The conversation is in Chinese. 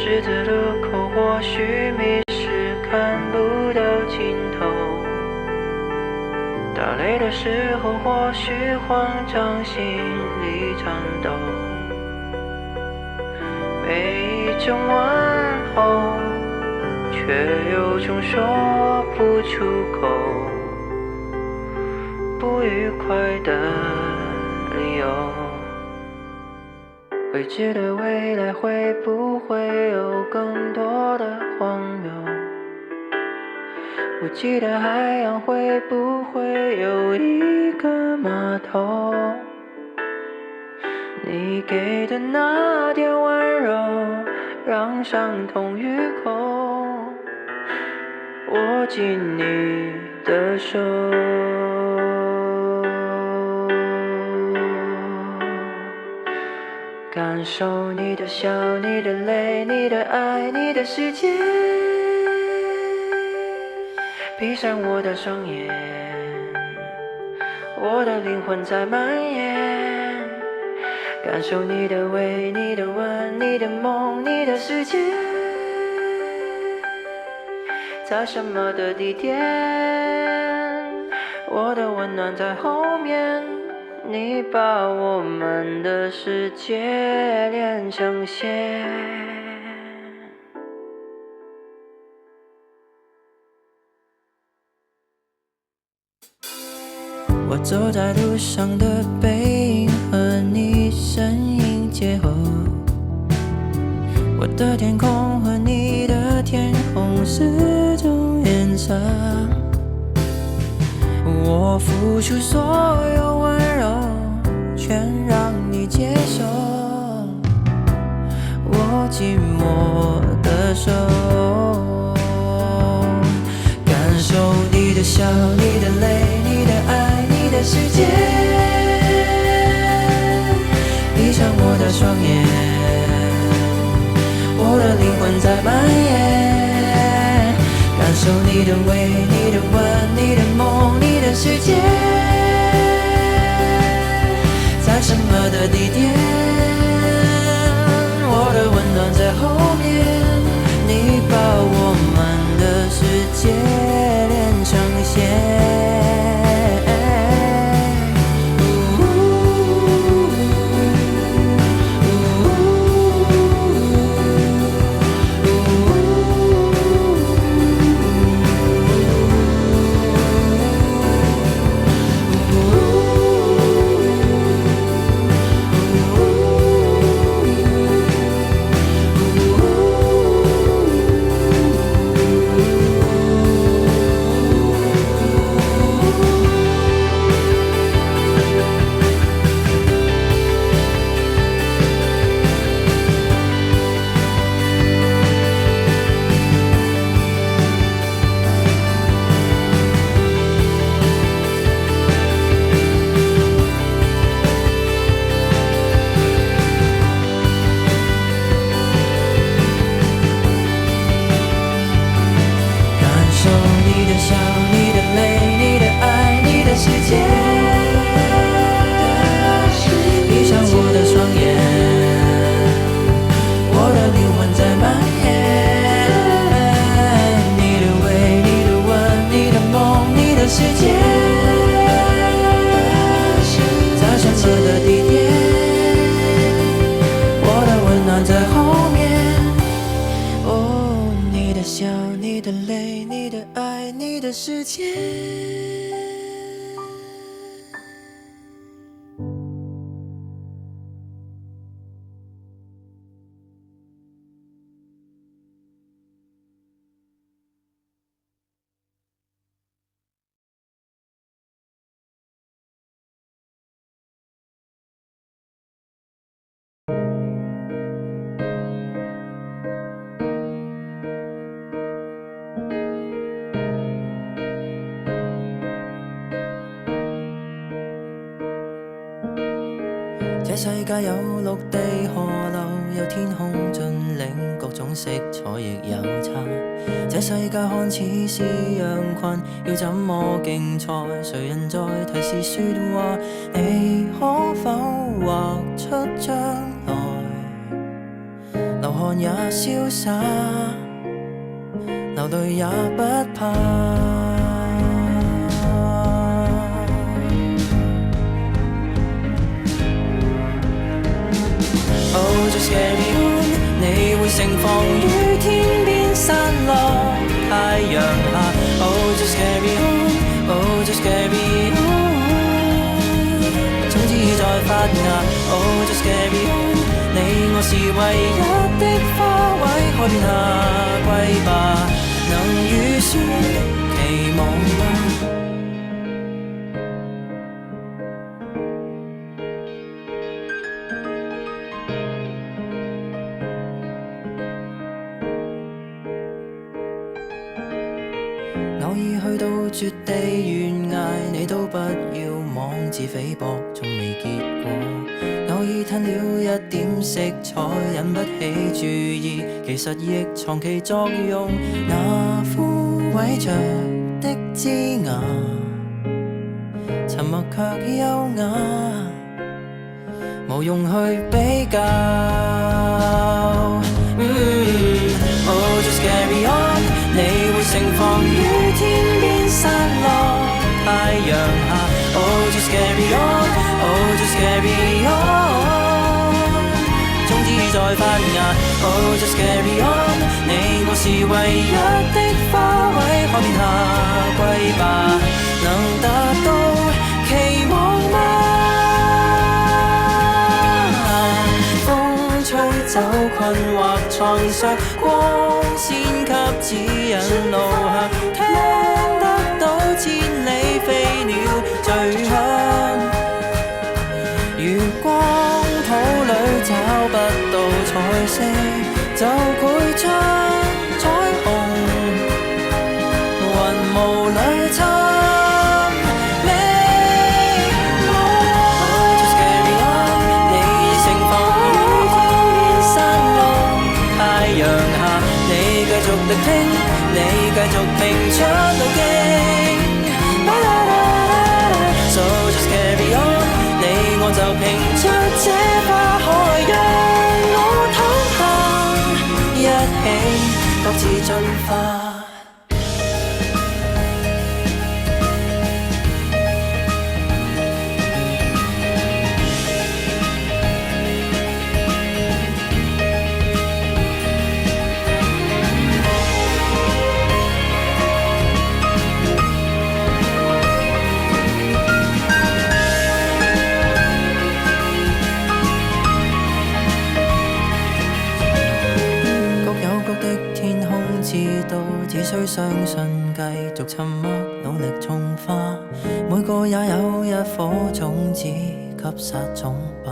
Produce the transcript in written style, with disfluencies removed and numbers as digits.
十字路口，或许迷失，看不到尽头。打雷的时候，或许慌张，心里颤抖。每一种问候，却有种说不出口，不愉快的理由。未知的未来会不会有更多的荒谬？无际的海洋会不会有一个码头？你给的那点温柔，让伤痛愈口。握紧你的手，感受你的笑，你的泪，你的爱，你的世界。闭上我的双眼，我的灵魂在蔓延，感受你的味，你的吻，你的梦，你的世界。在什么的地点，我的温暖在后面，你把我们的世界连成线。我走在路上的背影和你身影结合，我的天空和你的天空是种颜色，我付出所有温柔，全让你接受，握紧我的手，感受你的笑，你的泪，你的爱，你的世界。闭上我的双眼，我的灵魂在蔓延，感受你的味，你的吻，你的梦，你的世界。在什么的地点，我的温暖在后面，你把我们的世界连成线。世界。这世界有陸地河流，有天空峻嶺，各種色彩亦有差。這世界看似是羊群，要怎麼競賽？誰人在提示說話？你可否畫出將來？留汗也瀟灑，流淚也不怕。Oh just carry on， 你會盛放於天邊散落太陽下。Oh just carry on，Oh just carry on， 種子在發芽。Oh just carry on， 你我是唯一的花卉，海邊下歸吧，能預算期望嗎？偶爾去到絕地懸崖，你都不要妄自菲薄，仲未結果。偶爾吞了一點色彩，引不起注意，其實亦藏其作用。那枯萎着的枝芽，沉默卻優雅，無用去比較。Oh just carry on， 你會盛放於天邊散落太陽下。Oh just carry on，Oh just carry on， 種子在發芽。Oh just carry on， 你我是唯一的花卉，海邊下歸吧，能達到期望嗎？風吹走困惑創傷，光線給指引路向，聽得到千里飛鳥醉響。如光譜裡找不到彩色，就繪出彩虹，雲霧裡尋美夢。Oh just carry on， 你盛放於天邊散落太陽下。你繼續力拼，你繼續拼出路徑。So just carry on， 你我就拼出這花海，讓我躺下，一起各自進化。只需相信，繼續沉默，努力種花，每個也有一顆種子，給撒種吧。